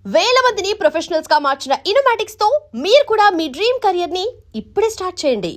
వేల మందిని ప్రొఫెషనల్స్ గా మార్చిన ఇనోమాటిక్స్ తో మీరు కూడా మీ డ్రీమ్ కెరియర్ ని ఇప్పుడే స్టార్ట్ చేయండి.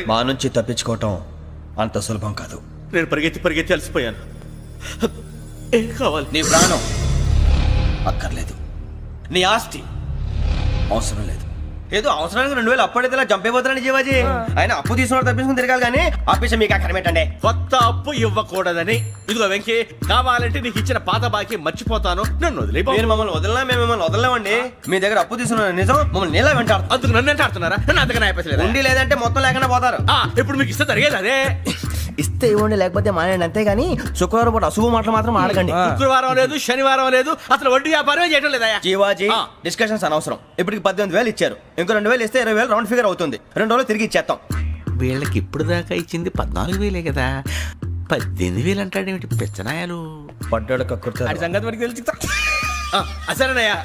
మా నుంచి తప్పించుకోవటం అంత సులభం కాదు. నేను పరిగెత్తి అలసిపోయాను. ఏం కావాలి? నీ ప్రాణం అక్కర్లేదు, నీ ఆస్తి అవసరం లేదు. ఏదో అవసరానికి 2000 అప్పుడైతే చంపేపోతారని జీవాజీ. ఆయన అప్పు తీసుకున్న తప్పించుకుని తిరగాలి కానీ ఆపేసి మీకు అక్కడ పెట్టండి. కొత్త అప్పు ఇవ్వకూడదని. ఇదిగో వెంకీ, కావాలంటే నీకు ఇచ్చిన పాత బాకీ మర్చిపోతాను, నన్ను వదిలే. మీరు మమ్మల్ని వదలనా? మేము మిమ్మల్ని వదలలేమండి. మీ దగ్గర అప్పు తీసుకున్న నిజం మమ్మల్ని నీలా వెంటాడు. అందుకు నన్ను వెంటాడుతున్నారా? నన్ను అంతగా అయిపోలేదు. ఉండి లేదంటే మొత్తం లేకుండా పోతారు. ఇప్పుడు మీకు ఇస్తే జరిగేది అదే. ఇస్తే ఇవ్వండి, లేకపోతే మానేయండి, అంతేగాని శుక్రవారం పూట అశుభ మాటలు మాత్రం ఆడకండి. శుక్రవారం లేదు, శనివారం లేదు, అసలు వడ్డీ వ్యాపారం చేయడం లేదా? జీవాజీ, డిస్కషన్స్ అనవసరం. ఇప్పటికి 18,000 ఇచ్చారు, ఇంకో 2,000 ఇస్తే 20,000 రౌండ్ ఫిగర్ అవుతుంది. 2 రోజులు తిరిగి ఇచ్చేస్తాం. వీళ్ళకి ఇప్పుడు దాకా ఇచ్చింది 14,000 కదా, 18,000 అంటాడేమిటి పెచ్చనాయాలు? పడ్డాడు కక్కుర్తాడు. సంగతి మనకి తెలుసు. సరేనయ్యా,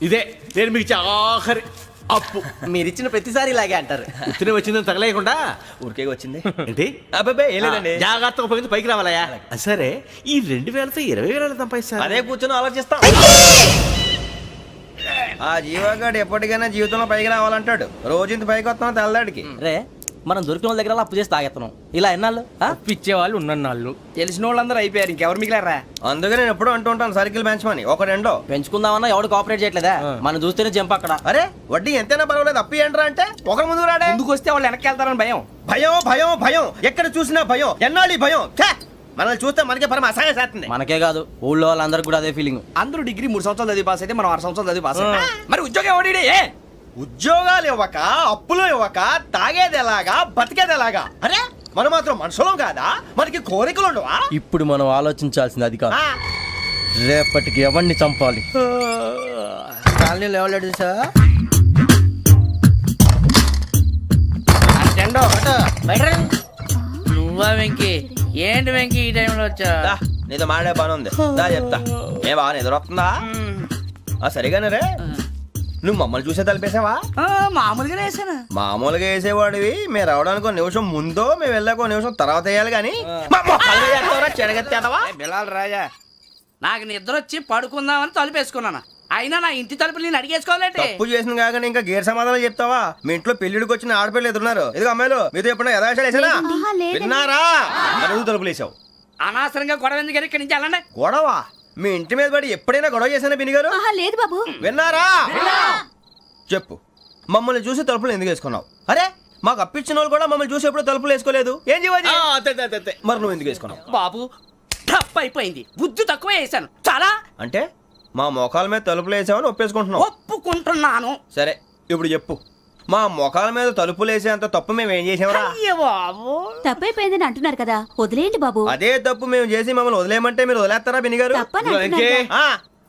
ఇదే నేను మీకు ఇచ్చే ఆఖరి అప్పు. మీరిచ్చిన ప్రతిసారి ఇలాగే అంటారు. తిని వచ్చిందని తగలేయకుండా ఊరికే వచ్చింది ఏంటి? అబ్బాయి ఏం లేదండి. జాగ్రత్తగా ఉపయోగించి పైకి రావాలయ్యా. సరే, ఈ 2,000తో 20,000 సంపాదిస్తారు. అదే కూర్చొని ఆలోచిస్తాం. ఆ జీవగాడు ఎప్పటికైనా జీవితంలో పైకి రావాలంటాడు. రోజు ఇంత పైకి వస్తాం తెల్లడికి. రే, మనం దొరికిన వాళ్ళ దగ్గర అప్పు చేసి తాగెత్తనం. ఇలా ఎన్నాళ్ళు పిచ్చేవాళ్ళు ఉన్నన్నాళ్ళు తెలిసిన వాళ్ళందరూ అయిపోయారు, ఇంకెవరు మిగిలారా? అందుకే నేను ఎప్పుడూ అంటూ ఉంటాను, సర్కిల్ బెంచ్ మని ఒక రెండో పెంచుకుందామన్నా ఎవడు కోఆపరేట్ చేయట్లేదా? మనం చూస్తేనే జంప్ అక్కడ. అరే వడ్డీ ఎంతైనా పర్వాలేదు, అప్పు ఏంట్రా అంటే ఒక ముందు రాడే. ముందుకు వస్తే వాళ్ళు వెనక్కి వెళ్తారని భయం. భయం భయం భయం, ఎక్కడ చూసినా భయం. ఎన్నాళ్ళు భయం? మనల్ని చూస్తే మనకే పరమ అసహాయం చేస్తుంది. మనకే కాదు, ఊళ్ళో వాళ్ళందరికీ కూడా అదే ఫీలింగ్. అందరూ డిగ్రీ 3 సంవత్సరాలు చదివి పాస్ అయితే మనం 6 సంవత్సరాలు చదివి పాస్ అయ్యాం. మరి ఉద్యోగం ఎవడి? ఉద్యోగాలు ఇవ్వక, అప్పులు ఇవ్వక, తాగేది ఎలాగా, బతికేది ఎలాగా? అరే మనం మాత్రం మనుషులం కాదా? మనకి కోరికలు ఉండవా? ఇప్పుడు మనం ఆలోచించాల్సింది అది కాదు, రేపటికి ఎవరిని చంపాలి. కాలనీలో ఎవరు సార్? నువ్వా వెంకీ? ఏంటి వెంకీ ఈ టైంలో వచ్చా? నీతో మాడే పని ఉంది, దా చెప్తా. ఏ బాగా నిద్రొస్తుందా? సరిగానే రే, నువ్వు మమ్మల్ని చూసే తలిపేసావా? మామూలుగానే వేసాను. మామూలుగా వేసేవాడివి. మేము రావడానికి 1 నిమిషం ముందో, మేము వెళ్ళాక 1 నిమిషం తర్వాత వేయాలి కానీ బిలాల్ రాజా, నాకు నిద్ర వచ్చి పడుకుందామని తలుపు వేసుకున్నాను. అయినా నా ఇంటి తలుపులు నేను అడిగేసుకోవాలంటే తప్పు చేసిన కాక ఇంకా గేర్ సమాధానం చెప్తావా? మీ ఇంట్లో పెళ్లిడికి వచ్చిన ఆడపిల్లలు ఎదురున్నారు. ఇదిగో అమ్మాయిలు, మీతో ఎప్పుడైనా యథాశాలు వేసానా? విన్నారా? అడుగు తలుపులు వేసావు. అనవసరంగా గొడవ ఎందుకు? ఇక్కడి నుంచి వెళ్ళండి. గొడవ? మీ ఇంటి మీద పడి ఎప్పుడైనా గొడవ చేశానా బిని గారు? లేదు బాబు. విన్నారా? చెప్పు, మమ్మల్ని చూసి తలుపులు ఎందుకు వేసుకున్నావు? అరే మాకు అప్పించిన వాళ్ళు కూడా మమ్మల్ని చూసి ఎప్పుడు తలుపులు వేసుకోలేదు. ఏం చేయాలి? మరి నువ్వు ఎందుకు వేసుకున్నావు? బాబు టప్ అయిపోయింది, బుద్ధి తక్కువ వేసాను చాలా. అంటే మా మోకాల మీద తలుపులు వేసామని ఒప్పేసుకుంటున్నావు? ఒప్పుకుంటున్నాను. సరే ఇప్పుడు చెప్పు, మా మొఖాల మీద తలుపులు వేసేంత తప్పు మేము ఏం చేసామరా? బాబు తప్పైపోయిందని అంటున్నారు కదా, వదిలేయండి బాబు. అదే తప్పు మేము చేసి మమ్మల్ని వదిలేయమంటే మీరు వదిలేస్తారా బిని గారు?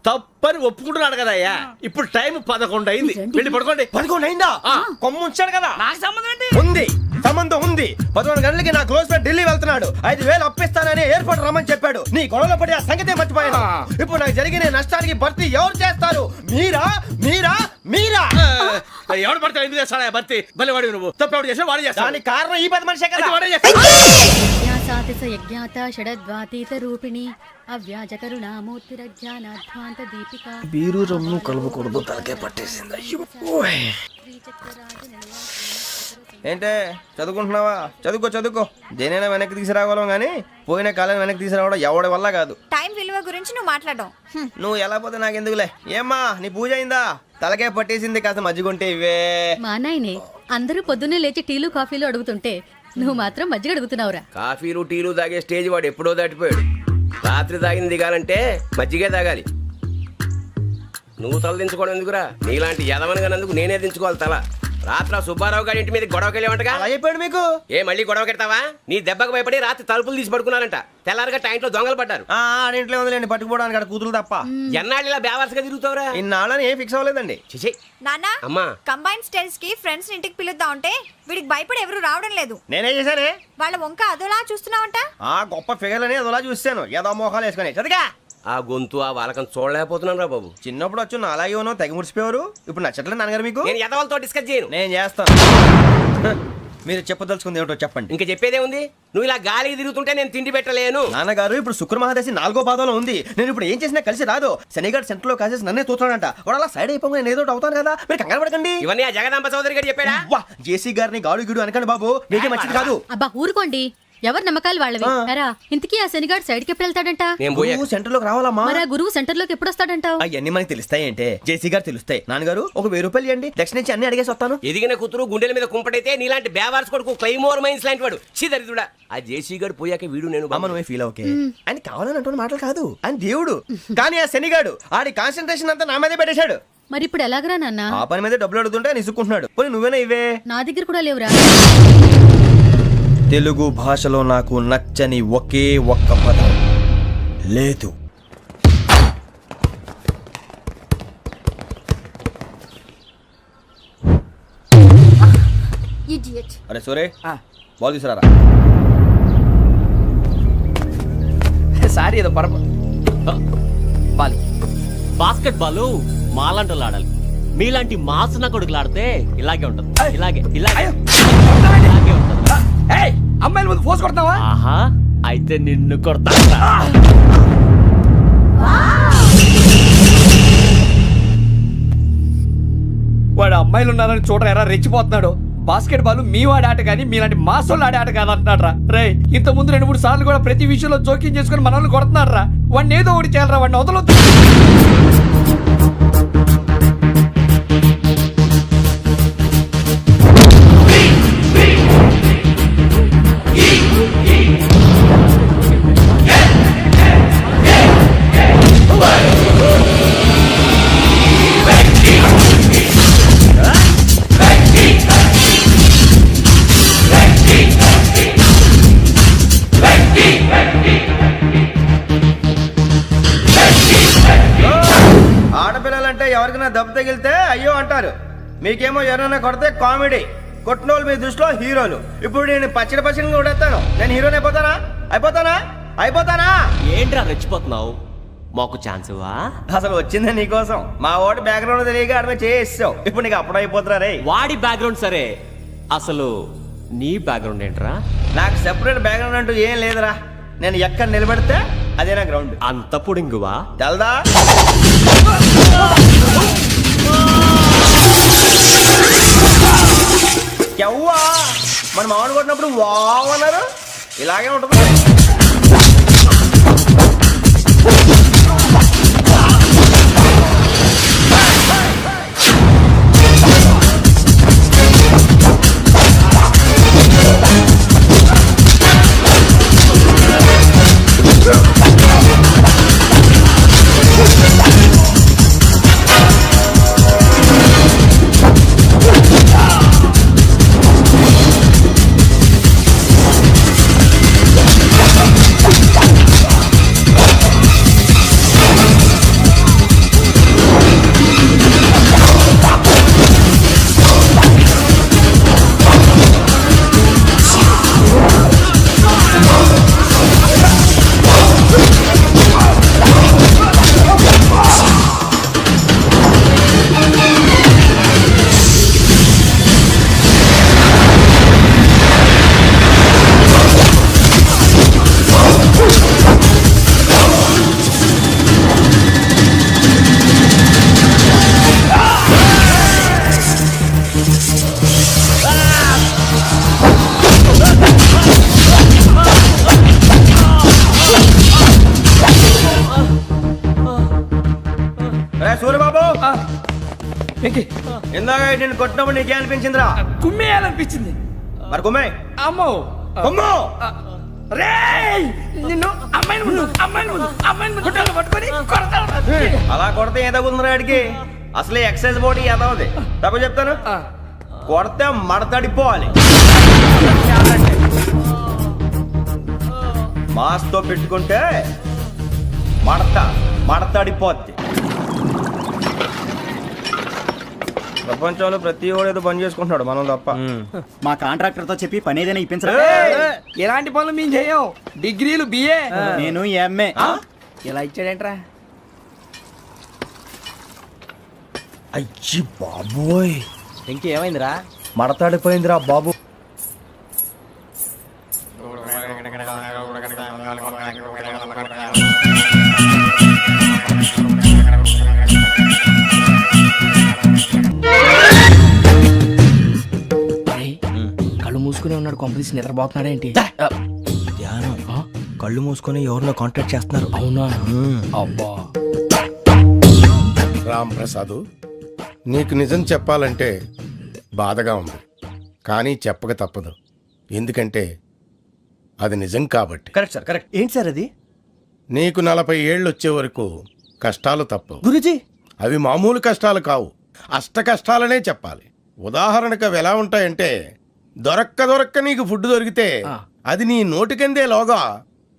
తప్పని ఒప్పుకుంటున్నాడు కదా అయ్యా. ఇప్పుడు టైం 11 అయింది, వెళ్ళి పడుకోండి. 11 అయిందా? కొమ్ము ఉంచాడు కదా. నాకు సంబంధం ఏంటి? ఉంది, సంబంధం ఉంది. 11 గంటలకి నా క్లోజ్ ఫ్రెండ్ ఢిల్లీ వెళ్తున్నాడు. 5,000 అప్పిస్తానని ఎయిర్పోర్ట్ రమ్మని చెప్పాడు. నీ గొడవలో పడి ఆ సంగతే మర్చిపోయాను. ఇప్పుడు నాకు జరిగిన నష్టానికి భర్తీ ఎవరు చేస్తారు? మీరా మీరా మీరా? ఎవడు పడితే ఎందుకు చేస్తాడా భర్తీ? మళ్ళీ వాడి నువ్వు తప్పు ఎవడు చేసినా వాడు చేస్తాడు. దానికి కారణం ఈ 10 మనిషే కదా. వాడే చేస్తాడు. బీరు రమ్ము కలుపుకూడదు, తలకే పట్టేసింది. ఏంటే చదువుకుంటున్నావా? చదువుకో దేనైనా వెనక్కి తీసుకురావాలం కానీ పోయిన కాలం వెనక్కి తీసుకురావడం ఎవడి వల్ల కాదు. టైం విలువ గురించి నువ్వు మాట్లాడడం నువ్వు ఎలా పోతే నాకు ఎందుకులే. ఏమ్మా నీ పూజ అయిందా? తలకే పట్టేసింది, కాస్త మజ్జిగుంటే ఇవే. మా నాయనే అందరూ పొద్దున్నే లేచి టీలు కాఫీలు అడుగుతుంటే నువ్వు మాత్రం మజ్జిగ అడుగుతున్నావురా. కాఫీలు టీలు తాగే స్టేజ్ వాడు ఎప్పుడో దాటిపోయాడు. రాత్రి తాగింది దిగాలంటే మజ్జిగే తాగాలి. నువ్వు తల దించుకోవడం ఎందుకురా? నీలాంటి యదవనగానందుకు నేనే దించుకోవాలి తల. రాత్రి సుబ్బారావు గారి ఇంటి మీద గొడవకి వెళ్ళేవంటగా. అలా చెప్పాడు మీకు? ఏ మళ్ళీ గొడవ కెడతావా? నీ దెబ్బకు భయపడి రాత్రి తలుపులు తీసి పడుకున్నారంట. తెల్లారగా టైంట్లో దొంగలు పడ్డారు. ఆడింట్లో ఉందిలేండి, పట్టుకుపోవడానికి అక్కడ కూతురు తప్ప. ఎన్నాళ్ళు ఇలా బేవర్స్గా తిరుగుతావురా? ఇన్నాళ్ళని ఏం ఫిక్స్ అవ్వలేదండి. చిచి నాన్న అమ్మా. కంబైన్ స్టైల్స్ కి ఫ్రెండ్స్ ఇంటికి పిలుద్దాం అంటే వీడికి భయపడి ఎవరు రావడం లేదు. నేనే చేశానే. వాళ్ళ వంక అదోలా చూస్తున్నావంట. ఆ గొప్ప ఫిగర్లని అదోలా చూస్తాను, ఏదో మోహాలు వేసుకొని. చదిగా ఆ గొంతు ఆ వాలకం చూడలేకపోతున్నాను రా బాబు. చిన్నప్పుడు వచ్చి నా అలాగే ఉన్నావు, తెగ ముడిచిపోయారు. ఇప్పుడు నచ్చట్లేదు నాన్నగారు మీకు? నేను యదవలతో డిస్కస్ చేయను. నేను చేస్తాను. మీరు చెప్పదలుచుకుంది ఏమిటో చెప్పండి. ఇంకా చెప్పేదే ఉంది. నువ్వు ఇలా గాలికి తిరుగుతుంటే నేను తిండి పెట్టలేను. నాన్నగారు ఇప్పుడు శుక్ర మహాదశి 4వ పాదంలో ఉంది. నేను ఇప్పుడు ఏం చేసినా కలిసి రాదు. శనిగారు సెంటర్ లో కాసేసి నన్నే చూస్తాడంట. వాడు అలా సైడ్ అయిపోయి నేను ఏదో అవుతాను కదా, మీరు కంగారు పడకండి. ఇవన్నీ ఆ జగదాంబ చౌదరి గారు చెప్పాడా? వా జేసీ గారిని గాడు గిడు అనకండి బాబు, మీకే మంచిది కాదు. అబ్బా ఊరుకోండి, ఎవరి నమ్మకాలు వాళ్ళవి. ఎరా ఇంతకీ ఆ శనిగాడు సైడ్కి ఎప్పుడు వెళ్తాడంట? నేను పోయా. నువ్వు సెంటర్ లోకి రావాలమ్మా. మరి ఆ గురువు సెంటర్ లోకి ఎప్పుడు వస్తాడంటావు? అవన్నీ మనకి తెలుస్తాయి అంటే జేసీ గారు తెలుస్తాయి. నాన్నగారు ఒక 1000 రూపాయలు ఇవ్వండి, దక్షిణ నుంచి అన్ని అడిగేసి వస్తాను. ఎదిగిన కూతురు గుండెల మీద కుంపటైతే నీలాంటి బేవార్స్ కొడుకు క్లైమోర్ మైన్స్ లాంటి వాడు దరిద్రుడా. ఆ జేసీ గారు పోయాక వీడు నేను అమ్మ నువ్వే ఫీల్ ఓకే. ఆయన కావాలని అంటున్న మాటలు కాదు, ఆయన దేవుడు. కానీ ఆ శనిగాడు ఆడి కాన్సన్ట్రేషన్ అంతా నా మీదే పెట్టేశాడు. మరి ఇప్పుడు ఎలాగరా నాన్న? ఆ పని మీద డబ్బులు అడుగుతుంటే నిసుక్కుంటున్నాడు. పోనీ నువ్వేనా ఇవే? నా దగ్గర కూడా లేవురా. తెలుగు భాషలో నాకు నచ్చని ఒకే ఒక్క పదం లేదు. అరే సోరే బాల్ తీసుకురారా. సారీ ఏదో బాలి బాస్కెట్ బాల్ మాలాంటి ఆడాలి. మీలాంటి మాసన కొడుకులు ఆడితే ఇలాగే ఉంటది. ఇలాగే ఇలాగే ఇలాగే ఉంటది. అమ్మాయిల ముందు ఫోర్స్ కొడతావా? ఆహా అయితే నిన్ను కొడతా. వాడు అమ్మాయిలు ఉన్నారని చూడరా ఎరా రెచ్చిపోతున్నాడు. బాస్కెట్ బాల్ మీ వాడి ఆట కానీ మీలాంటి మాసోళ్ళు ఆడే ఆట కాదంటున్నాడు రా. రే ఇంత ముందు 2-3 సార్లు కూడా ప్రతి విషయంలో జోక్యం చేసుకుని మన వాళ్ళు కొడుతున్నాడు రా. వాడిని ఏదో ఒకటి చేయాలరా, వాడిని వదలొద్దు. ఆడపిల్లలంటే ఎవరికైనా దెబ్బ తగిలితే అయ్యో అంటారు, మీకేమో ఎవరైనా కొడితే కామెడీ. కొట్టిన వాళ్ళు మీ దృష్టిలో హీరోలు. ఇప్పుడు నేను పచ్చడిగా కొడేస్తాను, నేను హీరోని అయిపోతానా? ఏంట్రా రెచ్చిపోతున్నావు? మాకు ఛాన్స్ ఇవ్వా? అసలు వచ్చిందే నీకోసం. మా ఓటు బ్యాక్గ్రౌండ్ తెలియక ఆడమే చేసావు. ఇప్పుడు నీకు అప్పుడు అయిపోతున్నా రే. వాడి బ్యాక్గ్రౌండ్ సరే, అసలు నీ బ్యాక్గ్రౌండ్ ఏంట్రా? నాకు సెపరేట్ బ్యాక్గ్రౌండ్ అంటూ ఏం లేదురా. నేను ఎక్కడ నిలబెడితే అదే నా గ్రౌండ్. అంత పుడింగువా? తెల్దా? ఎవ్వా మన మామిడి కొట్టినప్పుడు వావ్ అన్నారు, ఇలాగే ఉంటుంది. వెంకీ ఇందాక నేను కొట్టినప్పుడు నీకే అనిపించిందిరా? కుమ్మేయాలనిపించింది. మరి కొమ్మే. అమ్మో కొమ్ము. రేయ్ నిన్ను అమ్మాయిని గుడ్డలు పట్టుకొని కొడతాను. అలా కొడితే ఏ తగులుందిరా ఆడికి? అసలే ఎక్సైజ్ బాడీ ఏదవుది. తప్పు చెప్తాను, కొడితే మడతడిపోవాలి. మాస్తో పెట్టుకుంటే మడతడిపోద్ది. ప్రపంచంలో ప్రతి వాడు ఏదో పని చేసుకుంటున్నాడు, మనం తప్ప. మా కాంట్రాక్టర్ తో చెప్పి పని ఏదైనా ఇప్పించరా? ఎలాంటి పనులు మేము చేయం. డిగ్రీలు బిఏ, నేను ఎంఏ. ఇలా ఇచ్చాడేంట్రా? అయ్యి బాబోయ్, ఇంకేమైందిరా? మడతాడిపోయిందిరా బాబు. కళ్ళు మూసుకునే ఉన్నాడు, కొంపదీసి నిద్రపోతున్నాడేంటి? ధ్యానం. కళ్ళు మూసుకొని ఎవరినో కాంటాక్ట్ చేస్తున్నారు. అవునా? అబ్బా. రామ్ ప్రసాద్, నీకు నిజం చెప్పాలంటే బాధగా ఉంది, కానీ చెప్పక తప్పదు. ఎందుకంటే అది నిజం కాబట్టి. Correct sir, correct. ఏంటి సార్ అది? నీకు 40 ఏళ్ళు వచ్చే వరకు కష్టాలు తప్పవు గురుజీ. అవి మామూలు కష్టాలు కావు, అష్ట కష్టాలనే చెప్పాలి. ఉదాహరణకు అవి ఎలా ఉంటాయంటే, దొరక్క నీకు ఫుడ్ దొరికితే అది నీ నోటికందే లోగా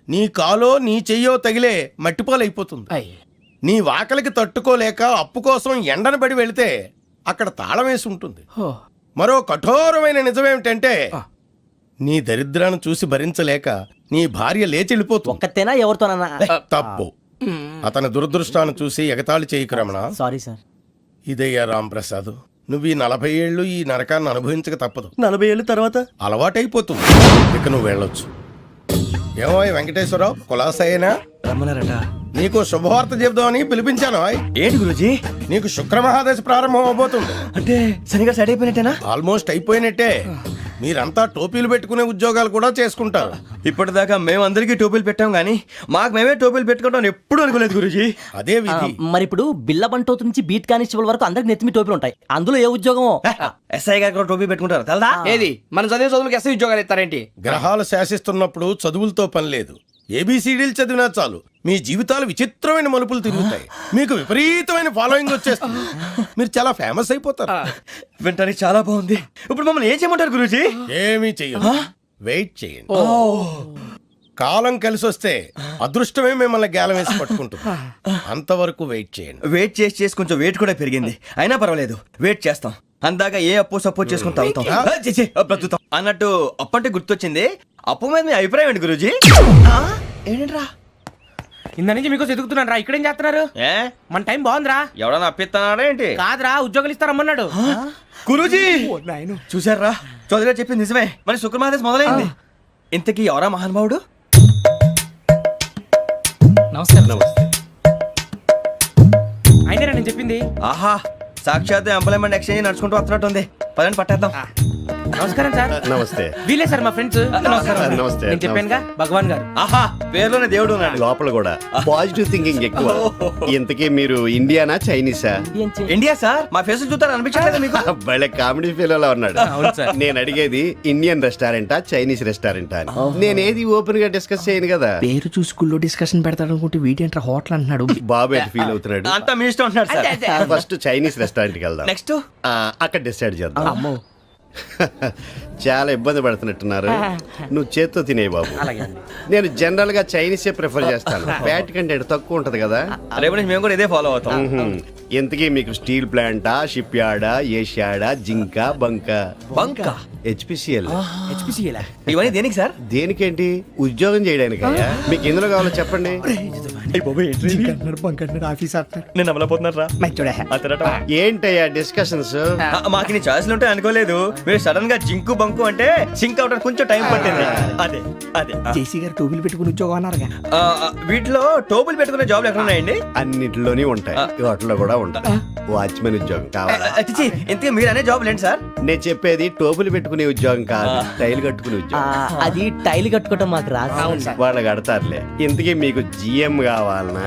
నీ కాలో నీ చెయ్యో తగిలే మట్టిపాలైపోతుంది. నీ వాకలికి తట్టుకోలేక అప్పు కోసం ఎండను పడి వెళితే అక్కడ తాళం వేసి ఉంటుంది. మరో కఠోరమైన నిజమేమిటంటే, నీ దరిద్రాన్ని చూసి భరించలేక నీ భార్య లేచి వెళ్ళిపోతుంది. ఒక్కతేనా ఎవరితోనన్నా? తప్పు. అతని దురదృష్టాన్ని చూసి ఎగతాళి చేయకు రమణ. Sorry sir. ఇదయ్యా రాంప్రసాద్, నువ్వు ఈ 40 ఏళ్ళు ఈ నరకాన్ని అనుభవించక తప్పదు. 40 ఏళ్ళ తర్వాత అలవాటైపోతుంది. ఇక నువ్వు వెళ్ళొచ్చు. ఏమో వెంకటేశ్వరరావు, కులాసైనా రమ్మన్నారట. నీకు శుభవార్త చెబుదామని పిలిపించాను. ఏంటి గురుజీ? నీకు శుక్రమహాదశ ప్రారంభం అవబోతుంది. అంటే సరిగా సెట్ అయిపోయినట్టేనా? ఆల్మోస్ట్ అయిపోయినట్టే. మీరంతా టోపీలు పెట్టుకునే ఉద్యోగాలు కూడా చేసుకుంటారు. ఇప్పటిదాకా మేమందరికీ టోపీలు పెట్టాం కానీ మాకు మేమే టోపీలు పెట్టుకుంటాం ఎప్పుడు అనుకోలేదు గురుజీ. అదే విధి. మరి ఇప్పుడు బిల్ల బంటోతు నుంచి బీట్ కానిస్టేబుల్ వరకు అందరికి నెత్తిమి టోపీలు ఉంటాయి. అందులో ఏ ఉద్యోగం? ఎస్ఐ గారు కూడా టోపీ పెట్టుకుంటారు తెలదా? ఏది మన చదువులకు ఎస్ఐ ఉద్యోగాలు ఇస్తారేంటి? గ్రహాలు శాసిస్తున్నప్పుడు చదువులతో పని లేదు. ఏబిసిడీలు చదివినా చాలు మీ జీవితాలు విచిత్రమైన మలుపులు తిరుగుతాయి. మీకు విపరీతమైన ఫాలోయింగ్ వచ్చేస్తుంది. మీరు చాలా ఫేమస్ అయిపోతారు. వింటానికి చాలా బాగుంది. ఇప్పుడు మమ్మల్ని ఏం చేయమంటారు గురుజీ? ఏమీ చెయ్యదు, వెయిట్ చేయండి. కాలం కలిసి వస్తే అదృష్టమే మిమ్మల్ని గేలం వేసి పట్టుకుంటుంది. అంతవరకు వెయిట్ చేయండి. వెయిట్ చేసి కొంచెం వెయిట్ కూడా పెరిగింది. అయినా పర్వాలేదు, వెయిట్ చేస్తాం. అందాక ఏ అప్పు సపోర్ట్ చేసుకుని తాగుతాం, బ్రతుకుతాం అన్నట్టు. అప్పు అంటే గుర్తొచ్చింది, అప్పు మీద మీ అభిప్రాయం ఏంటి గురుజీ? ఏంటరా ఇంత నుంచి మీకు ఎదుగుతున్నాను రా. ఇక్కడేం చేస్తున్నారు? ఏ మన టైం బాగుందిరా. ఎవడన్నా అప్పిస్తున్నాడా ఏంటి? కాదురా, ఉద్యోగాలు ఇస్తారమ్మన్నాడు. గురూజీ చూసారా, చౌదరిగా చెప్పింది నిజమే. మరి శుక్రమాదేశ్ మొదలైంది. ఇంతకీ ఎవరా మహానుభావుడు? నమస్కారం. అయినా నేను చెప్పింది. ఆహా, సాక్షాత్ ఎంప్లాయ్మెంట్ ఎక్స్చేంజ్ నడుచుకుంటూ వస్తున్నట్టు ఉంది. పదండి పట్టేద్దాం. నమస్కారం సార్. నమస్తే. వీలే సార్ మా ఫ్రెండ్స్. నమస్తే. నేను చెప్పానుగా, భగవాన్ గారు. ఆహా, పేరులోనే దేవుడు ఉన్నాడు. లోపల కూడా పాజిటివ్ థింకింగ్ ఎక్కువ. ఇంతకీ మీరు ఇండియానా చైనీసా? India sir. మా ఫేస్ చూస్తారు అనిపించలేదు మీకు? భలే కామెడీ ఫీల్ ఉన్నాడు. నేను అడిగేది ఇండియన్ రెస్టారెంటా చైనీస్ రెస్టారెంటా అని. నేనేది ఓపెన్ గా డిస్కస్ చేయను కదా. పేరు చూసి స్కూల్లో డిస్కషన్ పెడతాడు అనుకుంటే వీటేంట్రా హోటల్ అంటున్నాడు. బాబు ఎట్ ఫీల్ అవుతున్నాడు. అంతా మీ ఇష్టం ఉంటున్నారు సార్. ఫస్ట్ చైనీస్ రెస్టారెంట్ కి వెళ్దాం. నెక్స్ట్ అక్కడ డిసైడ్ చేద్దాం. చాలా ఇబ్బంది పడుతున్నట్టున్నారు. నువ్వు చేత్తో తినే బాబు. నేను జనరల్ గా చైనీసే ప్రిఫర్ చేస్తాను. ఫ్యాట్ కంటెంట్ తక్కువ ఉంటది కదా. రేపు నుంచి మేము కూడా ఇదే ఫాలో అవుతాం. ఎంతకీ మీకు స్టీల్ ప్లాంటా, షిప్ యార్డా, ఏషియాడా, జింక, బంకా? హెచ్పిసిఎల్. ఇవన్నీ దేనికి సార్? దేనికేంటి? ఉద్యోగం చేయడానికి. మీకు ఎందులో కావాలో చెప్పండి. నేను అమలపోతున్నారా? ఏంటయ్యా డిస్కషన్స్? మాకు నీ ఛాయిస్లు ఉంటాయి అనుకోలేదు. మీరు సడన్ గా జింకు బంకు అంటే సింక్ అవడానికి కొంచెం టైం పట్టింది. అదే అదే జేసీ గారు టోపీలు పెట్టుకుని ఉద్యోగం అన్నారుగా. వీటిలో టోపులు పెట్టుకునే జాబ్లు ఎక్కడ ఉన్నాయండి? అన్నిటిలోనే ఉంటాయి, వాటిలో కూడా ఉంటాయి. వాచ్మెన్ ఉద్యోగం కావాలా? ఇంతకీ మీరు అనే జాబ్ లేండి సార్? నేను చెప్పేది టోపులు పెట్టుకునే ఉద్యోగం కాదు, టైల్ కట్టుకునే ఉద్యోగం. అది టైల్ కట్టుకోవటం మాకు రాదు. వాళ్ళు కడతారులే. ఇంతకీ మీకు జిఎం కావాలా కావాలనా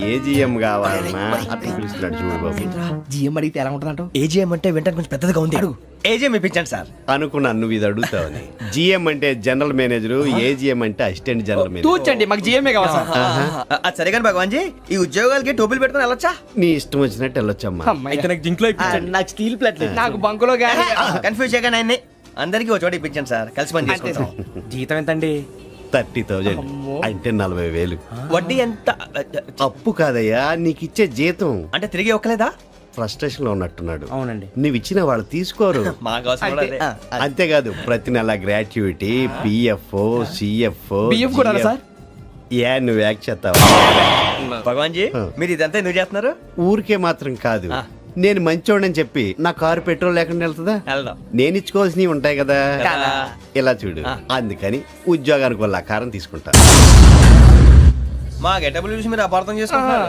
ఏజిఎం కావాలనా అట్లా పిలుస్తున్నాడు చూడు బాబు. జిఎం అడిగితే ఎలా ఉంటుందంట? ఏజీఎం అంటే వింటానికి కొంచెం పెద్దదిగా ఉంది. ఏజీఎం ఇప్పించండి సార్. అనుకున్నాను నువ్వు ఇది అడుగుతావని. జిఎం అంటే జనరల్ మేనేజర్, ఏజిఎం అంటే అసిస్టెంట్ జనరల్ మేనేజర్. తూచండి, మాకు జిఎంఏ కావాలి సార్. అది సరే కానీ భగవాన్ జీ, ఈ ఉద్యోగాలకి టోపులు పెట్టుకుని వెళ్ళొచ్చా? నీ ఇష్టం వచ్చినట్టు వెళ్ళొచ్చమ్మా. అయితే నాకు జింక్లో నాకు స్టీల్ ప్లేట్ నాకు బంకులో గానీ. కన్ఫ్యూజ్ చేయగానే ఆయన్ని అందరికీ ఒక చోట ఇప్పించండి సార్, కలిసి పని చేసుకుంటాం. జీతం ఎంతండి? 30,000 అంటే 40,000. వడ్డీ ఎంత? అప్పు కాదయ్యా, నీకు ఇచ్చే జీతం. అంటే తిరిగి ఒక్కలేదా? ఫ్రస్ట్రేషన్ లో ఉన్నట్టున్నాడు. అవునండి. నువ్వు ఇచ్చిన వాళ్ళు తీసుకోరు. మాకు అవసరం కూడా అదే. అంతేకాదు ప్రతి నెల గ్రాట్యుటీ, పిఎఫ్, సిఎఫ్. బియ్యం కూడా సార్? ఏ నువ్వు యాక్ట్ చేస్తావా? భగవాన్ జీ, మీరు ఇదంతా ఎందుకు చేస్తున్నారు? ఊరికే మాత్రం కాదు, నేను మంచోడని చెప్పి నా కారు పెట్రోల్ లేకుండా వెళ్తుందా? వెళ్దాం. నేను ఇచ్చుకోవాల్సినవి ఉంటాయి కదా. కదా. ఇలా చూడు, అందుకని ఉద్యోగానికి వాళ్ళ ఆకారం తీసుకుంటా. మా గెటబుల్ చూసి మీరు అపార్థం చేసుకుంటున్నారు.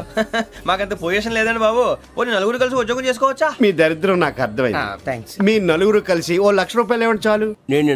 మాకంత పొజిషన్ లేదండి బాబు. ఓ నలుగురు కలిసి ఉద్యోగం చేసుకోవచ్చా? మీ దరిద్రం నాకు అర్థమైంది. థ్యాంక్స్. మీ నలుగురు కలిసి ఓ 1,00,000 రూపాయలు ఇవ్వండి చాలు. నేను